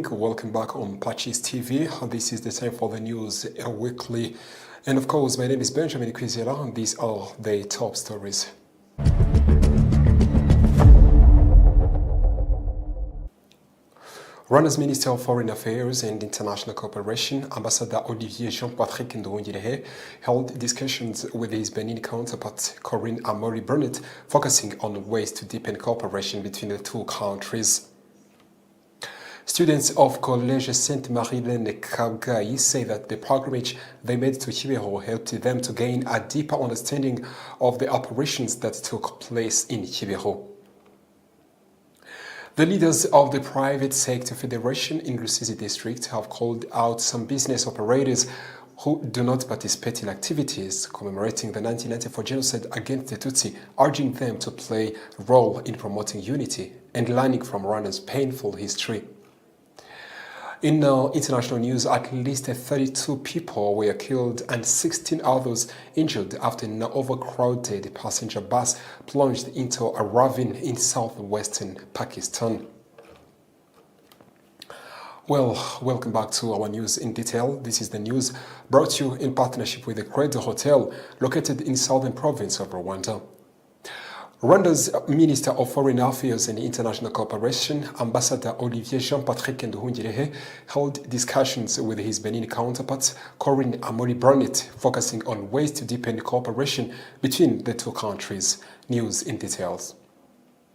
evening. Welcome back on PACIS TV. This is the time for the news weekly. And of course, my name is Benjamin Kwizera, and these are the top stories. Rwanda's Minister of Foreign Affairs and International Cooperation, Ambassador Olivier Jean-Patrick Nduhungirehe, held discussions with his Benin counterpart, Corinne Amori-Burnett, focusing on ways to deepen cooperation between the two countries. Students of Collège Sainte-Marie-Laine Kabgayi say that the pilgrimage they made to Kibeho helped them to gain a deeper understanding of the operations that took place in Kibeho. The leaders of the private sector federation in Rusizi district have called out some business operators who do not participate in activities commemorating the 1994 genocide against the Tutsi, urging them to play a role in promoting unity and learning from Rwanda's painful history. In international news, at least 32 people were killed and 16 others injured after an overcrowded passenger bus plunged into a ravine in southwestern Pakistan. Well, welcome back to our news in detail. This is the news brought to you in partnership with the Credo Hotel, located in southern province of Rwanda. Rwanda's Minister of Foreign Affairs and International Cooperation, Ambassador Olivier Jean-Patrick Nduhungirehe, held discussions with his Benin counterpart, Corinne Amori-Burnett, focusing on ways to deepen cooperation between the two countries. News in details.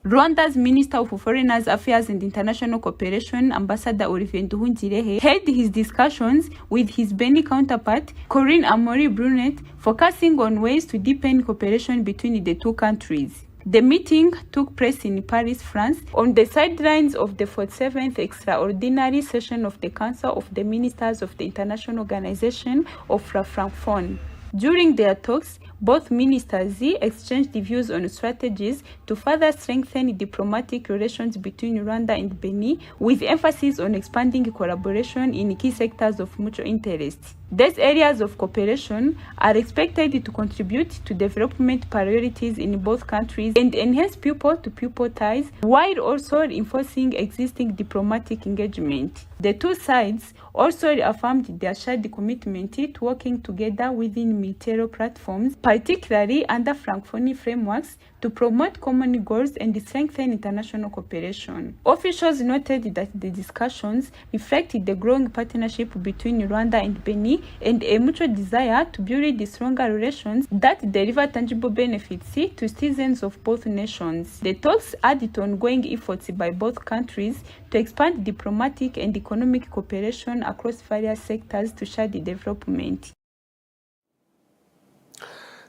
Rwanda's Minister of Foreign Affairs and International Cooperation, Ambassador Olivier Nduhungirehe, held his discussions with his Benin counterpart, Corinne Amori-Burnett, focusing on ways to deepen cooperation between the two countries. The meeting took place in Paris, France, on the sidelines of the 47th extraordinary session of the Council of the Ministers of the International Organization of La Francophonie. During their talks, both ministers exchanged views on strategies to further strengthen diplomatic relations between Rwanda and Benin, with emphasis on expanding collaboration in key sectors of mutual interest. These areas of cooperation are expected to contribute to development priorities in both countries and enhance people-to-people ties, while also reinforcing existing diplomatic engagement. The two sides also reaffirmed their shared commitment to working together within multilateral platforms, particularly under Francophonie frameworks, to promote common goals and strengthen international cooperation. Officials noted that the discussions reflected the growing partnership between Rwanda and Benin and a mutual desire to build stronger relations that deliver tangible benefits to citizens of both nations. The talks added to ongoing efforts by both countries to expand diplomatic and economic cooperation across various sectors to shared development.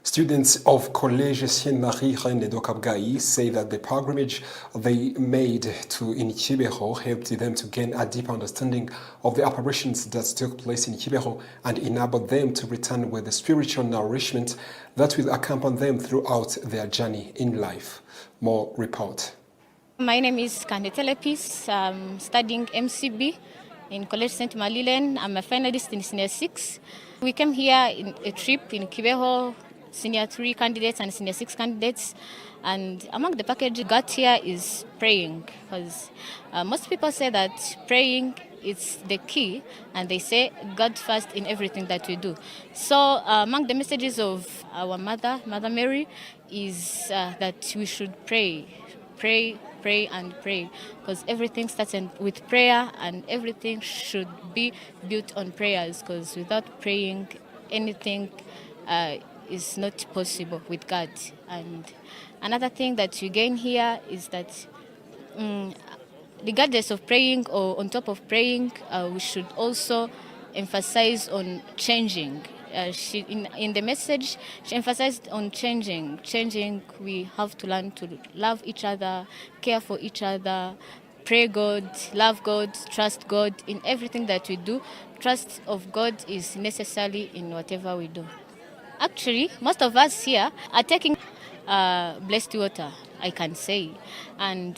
Students of Collège Sainte-Marie-Laine Kabgayi say that the pilgrimage they made to in Kibeho helped them to gain a deep understanding of the operations that took place in Kibeho and enabled them to return with the spiritual nourishment that will accompany them throughout their journey in life. More report. My name is Kandetelepis. I'm studying MCB in Collège Sainte-Marie-Laine. I'm a finalist in Senior 6. We came here in a trip in Kibeho, Senior 3 candidates and Senior 6 candidates, and among the package got here is praying, because most people say that praying is the key, and they say God first in everything that we do. So among the messages of our Mother Mary, is that we should pray, and pray, because everything starts with prayer, and everything should be built on prayers, because without praying, anything is not possible with God. And another thing that you gain here is that regardless of praying or on top of praying, we should also emphasize on changing. In the message, she emphasized on changing. We have to learn to love each other, care for each other, pray God, love God, trust God in everything that we do. Trust of God is necessary in whatever we do. Actually, most of us here are taking blessed water, I can say. And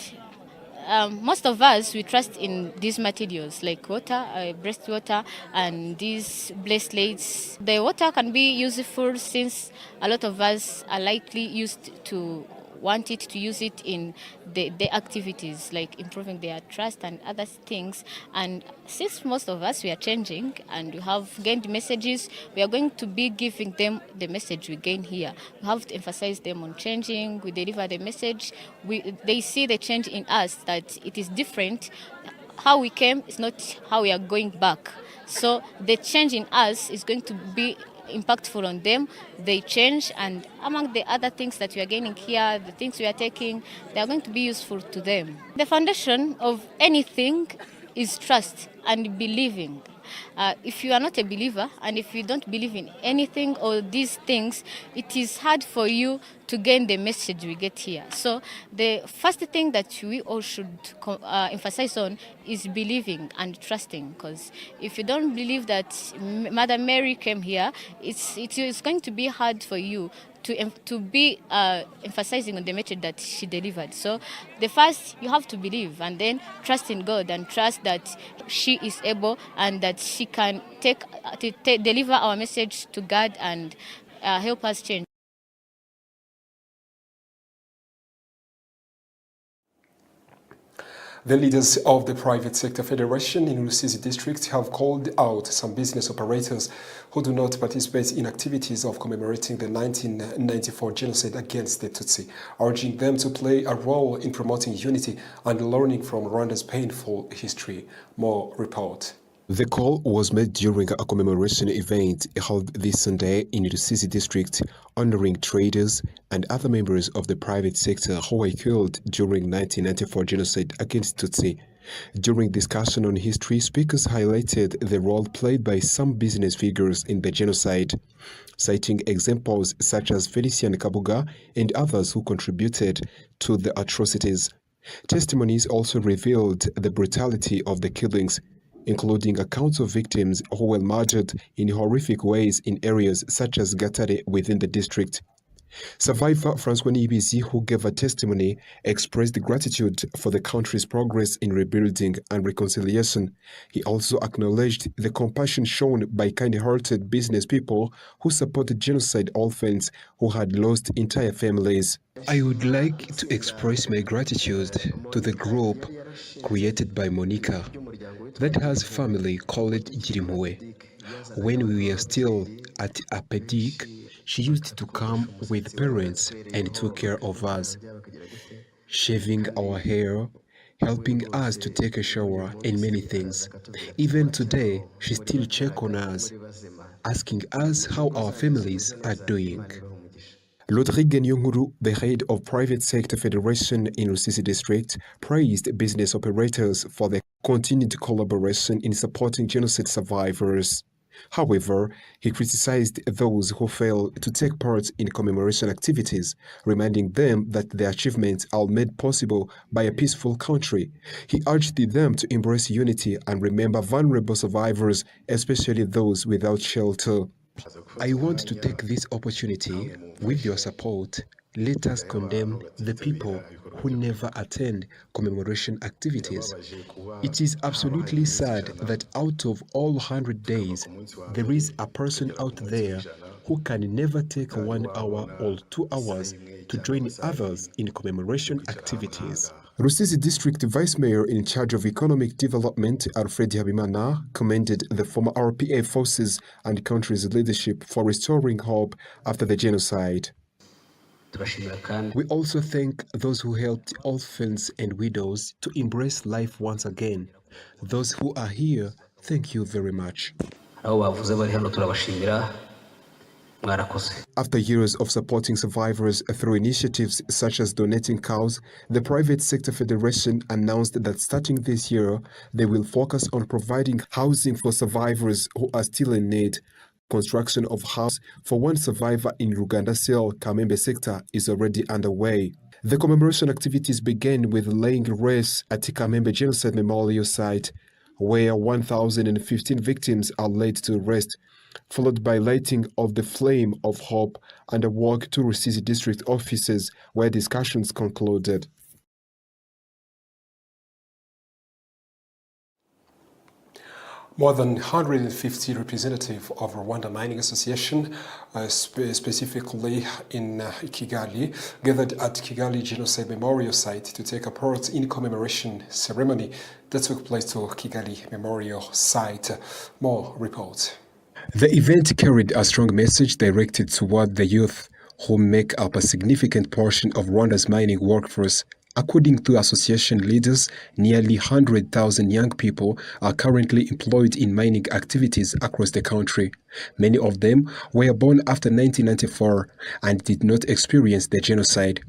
most of us, we trust in these materials like water, blessed water, and these bracelets. The water can be useful since a lot of us are likely used to want it to use it in the activities, like improving their trust and other things. And since most of us, we are changing and we have gained messages, we are going to be giving them the message we gain here. We have to emphasize them on changing. We deliver the message. They see the change in us, that it is different. How we came is not how we are going back. So the change in us is going to be impactful on them. They change, and among the other things that we are gaining here, the things we are taking, they are going to be useful to them. The foundation of anything is trust and believing. If you are not a believer and if you don't believe in anything or these things, it is hard for you to gain the message we get here. So the first thing that we all should emphasize on is believing and trusting, because if you don't believe that Mother Mary came here, it is going to be hard for you to be emphasizing on the message that she delivered. So the first, you have to believe, and then trust in God and trust that she is able and that she can deliver our message to God and help us change. The leaders of the private sector federation in Rusizi district have called out some business operators who do not participate in activities of commemorating the 1994 genocide against the Tutsi, urging them to play a role in promoting unity and learning from Rwanda's painful history. More report. The call was made during a commemoration event held this Sunday in Rusizi district, honoring traders and other members of the private sector who were killed during 1994 genocide against Tutsi. During discussion on history, speakers highlighted the role played by some business figures in the genocide, citing examples such as Felician Kabuga and others who contributed to the atrocities. Testimonies also revealed the brutality of the killings, including accounts of victims who were murdered in horrific ways in areas such as Gatare within the district. Survivor Francois Niyibizi, who gave a testimony, expressed gratitude for the country's progress in rebuilding and reconciliation. He also acknowledged the compassion shown by kind-hearted business people who supported genocide orphans who had lost entire families. I would like to express my gratitude to the group created by Monica that has family called RW'IGITANGAZAMAKURU. When we were still at Apedik, she used to come with parents and took care of us, shaving our hair, helping us to take a shower, and many things. Even today, she still checks on us, asking us how our families are doing. Nyonguru, the head of Private Sector Federation in Rusizi District, praised business operators for their continued collaboration in supporting genocide survivors. However, he criticized those who fail to take part in commemoration activities, reminding them that their achievements are made possible by a peaceful country. He urged them to embrace unity and remember vulnerable survivors, especially those without shelter. I want to take this opportunity, with your support, let us condemn the people who never attend commemoration activities. It is absolutely sad that out of all 100 days, there is a person out there who can never take 1 hour or 2 hours to join others in commemoration activities. Rusizi District Vice Mayor in charge of Economic Development, Alfred Habimana, commended the former RPA forces and country's leadership for restoring hope after the genocide. We also thank those who helped orphans and widows to embrace life once again. Those who are here, thank you very much. After years of supporting survivors through initiatives such as donating cows, the Private Sector Federation announced that starting this year, they will focus on providing housing for survivors who are still in need. Construction of house for one survivor in Ruganda Cell, Kamembe sector is already underway. The commemoration activities began with laying wreaths at Kamembe Genocide Memorial Site, where 1,015 victims are laid to rest, followed by lighting of the flame of hope and a walk to Rusizi district offices where discussions concluded. More than 150 representatives of Rwanda Mining Association, specifically in Kigali, gathered at Kigali Genocide Memorial Site to take a part in commemoration ceremony that took place to Kigali Memorial Site. More reports. The event carried a strong message directed toward the youth who make up a significant portion of Rwanda's mining workforce. According to association leaders, nearly 100,000 young people are currently employed in mining activities across the country. Many of them were born after 1994 and did not experience the genocide.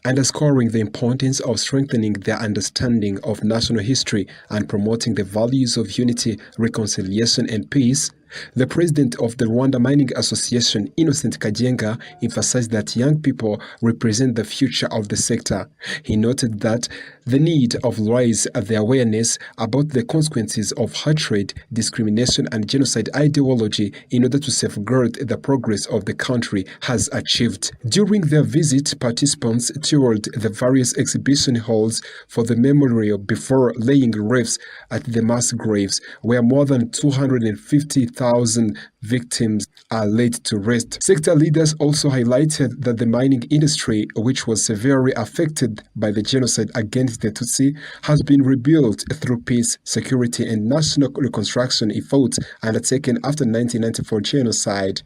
Underscoring the importance of strengthening their understanding of national history and promoting the values of unity, reconciliation, and peace, the president of the Rwanda Mining Association, Innocent Kajenga, emphasized that young people represent the future of the sector. He noted that the need of raise the awareness about the consequences of hatred, discrimination, and genocide ideology in order to safeguard the progress of the country has achieved. During their visit, participants toured the various exhibition halls for the memorial before laying wreaths at the mass graves, where more than 250,000 victims are laid to rest. Sector leaders also highlighted that the mining industry, which was severely affected by the genocide against the Tutsi, has been rebuilt through peace, security, and national reconstruction efforts undertaken after 1994 genocide.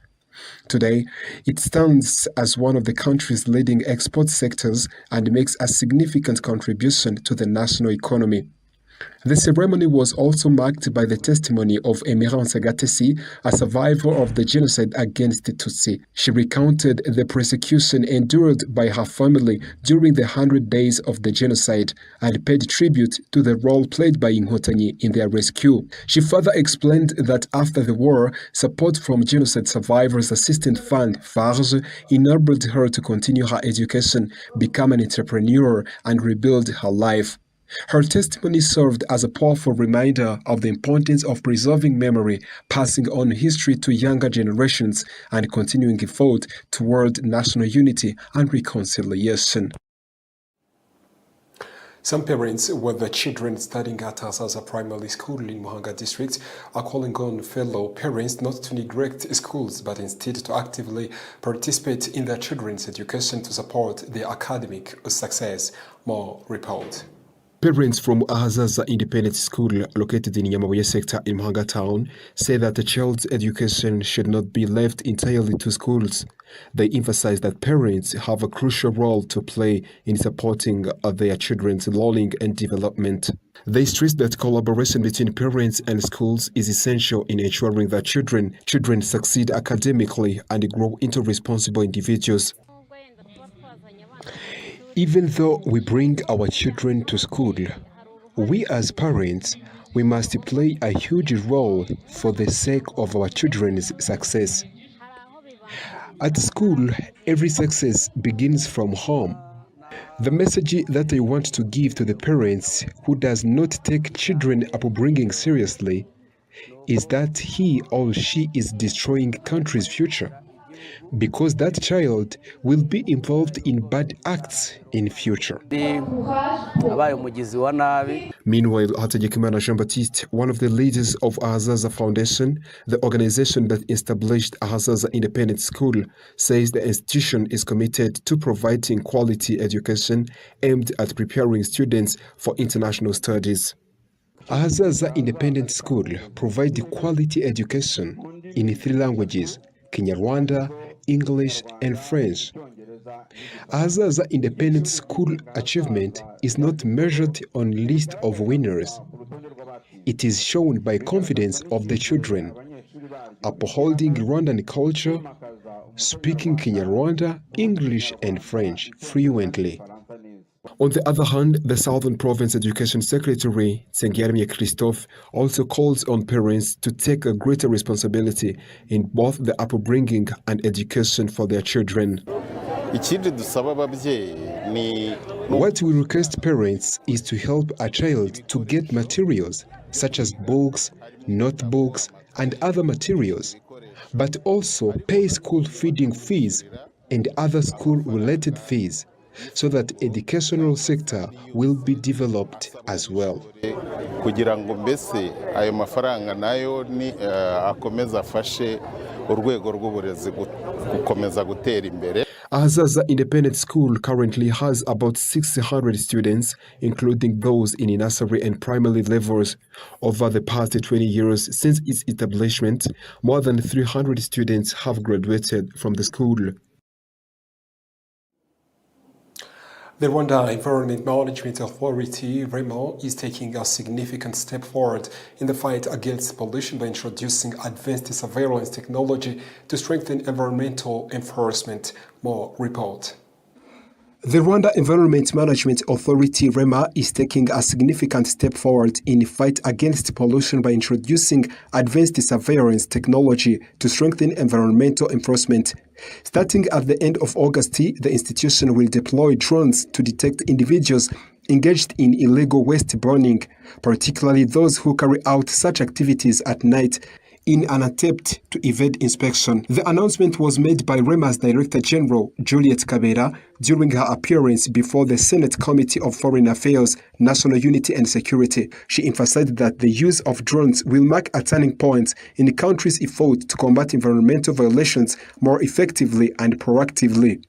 Today, it stands as one of the country's leading export sectors and makes a significant contribution to the national economy. The ceremony was also marked by the testimony of Emerance Gatesi, a survivor of the genocide against the Tutsi. She recounted the persecution endured by her family during the 100 days of the genocide and paid tribute to the role played by Inkotanyi in their rescue. She further explained that after the war, support from Genocide Survivors Assistance Fund (FARG) enabled her to continue her education, become an entrepreneur, and rebuild her life. Her testimony served as a powerful reminder of the importance of preserving memory, passing on history to younger generations, and continuing effort toward national unity and reconciliation. Some parents with their children studying at Azaza Primary School in Muhanga District are calling on fellow parents not to neglect schools, but instead to actively participate in their children's education to support their academic success. More report. Parents from Ahazaza Independent School, located in Nyamabuye sector in Muhanga town, say that the child's education should not be left entirely to schools. They emphasize that parents have a crucial role to play in supporting their children's learning and development. They stress that collaboration between parents and schools is essential in ensuring that children succeed academically and grow into responsible individuals. Even though we bring our children to school, we as parents, we must play a huge role for the sake of our children's success. At school, every success begins from home. The message that I want to give to the parents who does not take children upbringing seriously is that he or she is destroying country's future, because that child will be involved in bad acts in future. Meanwhile, Hategekimana Jean-Baptiste, one of the leaders of Ahazaza Foundation, the organization that established Ahazaza Independent School, says the institution is committed to providing quality education aimed at preparing students for international studies. Ahazaza Independent School provides quality education in 3 languages: Kinyarwanda, English, and French. Ahazaza Independent School achievement is not measured on list of winners. It is shown by confidence of the children, upholding Rwandan culture, speaking Kinyarwanda, English, and French fluently. On the other hand, the Southern Province Education Secretary, Christophe, also calls on parents to take a greater responsibility in both the upbringing and education for their children. What we request parents is to help a child to get materials such as books, notebooks, and other materials, but also pay school feeding fees and other school-related fees, so that educational sector will be developed as well. Kugira ngo mbese ayo mafaranga nayo ni akomeza afashe urwego rw'uburezi gukomeza gutera imbere. Ahazaza Independent School currently has about 600 students, including those in nursery and primary levels. Over the past 20 years since its establishment, more than 300 students have graduated from the school. The Rwanda Environment Management Authority, RWANYU, is taking a significant step forward in the fight against pollution by introducing advanced surveillance technology to strengthen environmental enforcement. More report. The Rwanda Environment Management Authority, REMA, is taking a significant step forward in the fight against pollution by introducing advanced surveillance technology to strengthen environmental enforcement. Starting at the end of August, the institution will deploy drones to detect individuals engaged in illegal waste burning, particularly those who carry out such activities at night, in an attempt to evade inspection. The announcement was made by REMA's Director General, Juliet Kabera, during her appearance before the Senate Committee of Foreign Affairs, National Unity and Security. She emphasized that the use of drones will mark a turning point in the country's effort to combat environmental violations more effectively and proactively.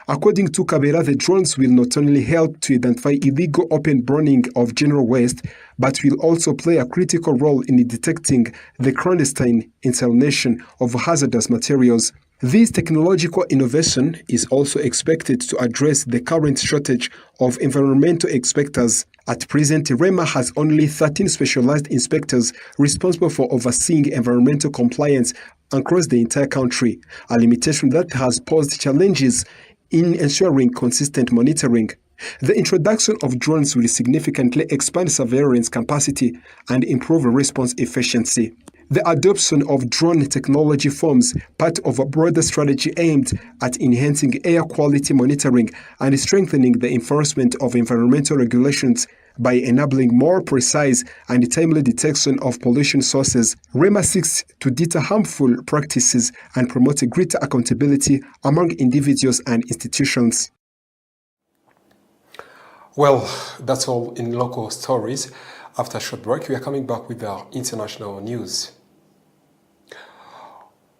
According to Kabera, the drones will not only help to identify illegal open burning of general waste, but will also play a critical role in detecting the clandestine installation of hazardous materials. This technological innovation is also expected to address the current shortage of environmental inspectors. At present, REMA has only 13 specialized inspectors responsible for overseeing environmental compliance across the entire country, a limitation that has posed challenges in ensuring consistent monitoring. The introduction of drones will significantly expand surveillance capacity and improve response efficiency. The adoption of drone technology forms part of a broader strategy aimed at enhancing air quality monitoring and strengthening the enforcement of environmental regulations by enabling more precise and timely detection of pollution sources. REMA seeks to deter harmful practices and promote greater accountability among individuals and institutions. Well, that's all in local stories. After a short break, we are coming back with our international news.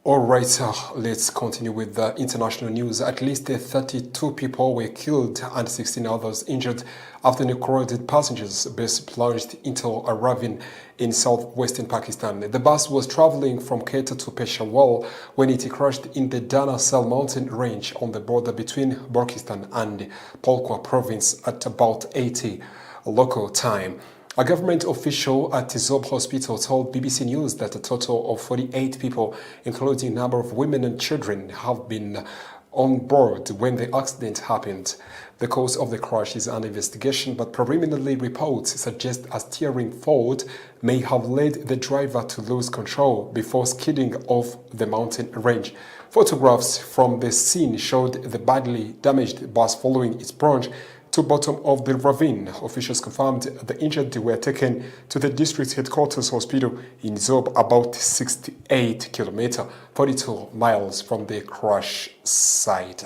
All right, let's continue with the international news. At least 32 people were killed and 16 others injured after a crowded passengers bus plunged into a ravine in southwestern Pakistan. The bus was traveling from Quetta to Peshawar when it crashed in the Dana Sal mountain range on the border between Balochistan and Polkwa province at about 80 local time. A government official at Zob Hospital told BBC News that a total of 48 people, including a number of women and children, have been on board when the accident happened. The cause of the crash is under investigation, but preliminary reports suggest a steering fault may have led the driver to lose control before skidding off the mountain range. Photographs from the scene showed the badly damaged bus following its plunge to bottom of the ravine. Officials confirmed the injured were taken to the district headquarters hospital in Zob, about 68 kilometers, 42 miles from the crash site.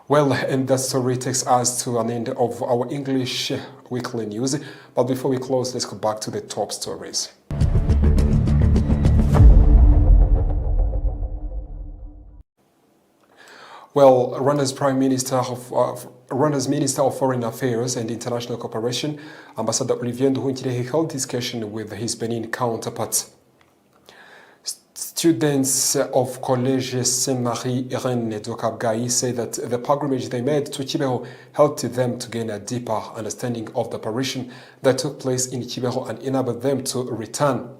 Well, and that story takes us to an end of our English weekly news. But before we close, let's go back to the top stories. Well, Rwanda's Rwanda's Minister of Foreign Affairs and International Cooperation, Ambassador Olivier Nduhungirehe, held discussion with his Benin counterparts. Students of Collège Saint-Marie Irene de Kabgayi say that the pilgrimage they made to Kibeho helped them to gain a deeper understanding of the apparition that took place in Kibeho and enabled them to return.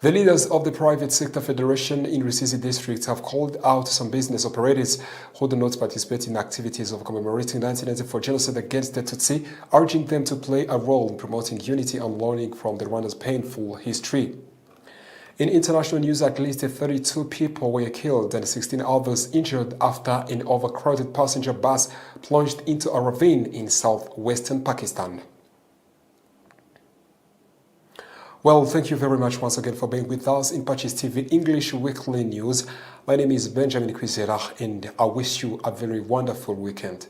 The leaders of the private sector federation in Rusizi district have called out some business operators who do not participate in activities of commemorating 1994 genocide against the Tutsi, urging them to play a role in promoting unity and learning from the Rwanda's painful history. In international news, at least 32 people were killed and 16 others injured after an overcrowded passenger bus plunged into a ravine in southwestern Pakistan. Well, thank you very much once again for being with us in PACIS TV English Weekly News. My name is Benjamin Kwizera, and I wish you a very wonderful weekend.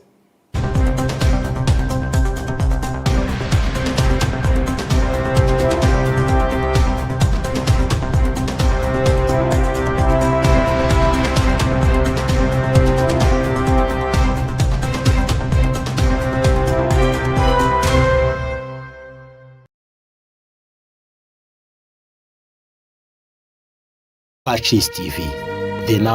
PACIS TV, the number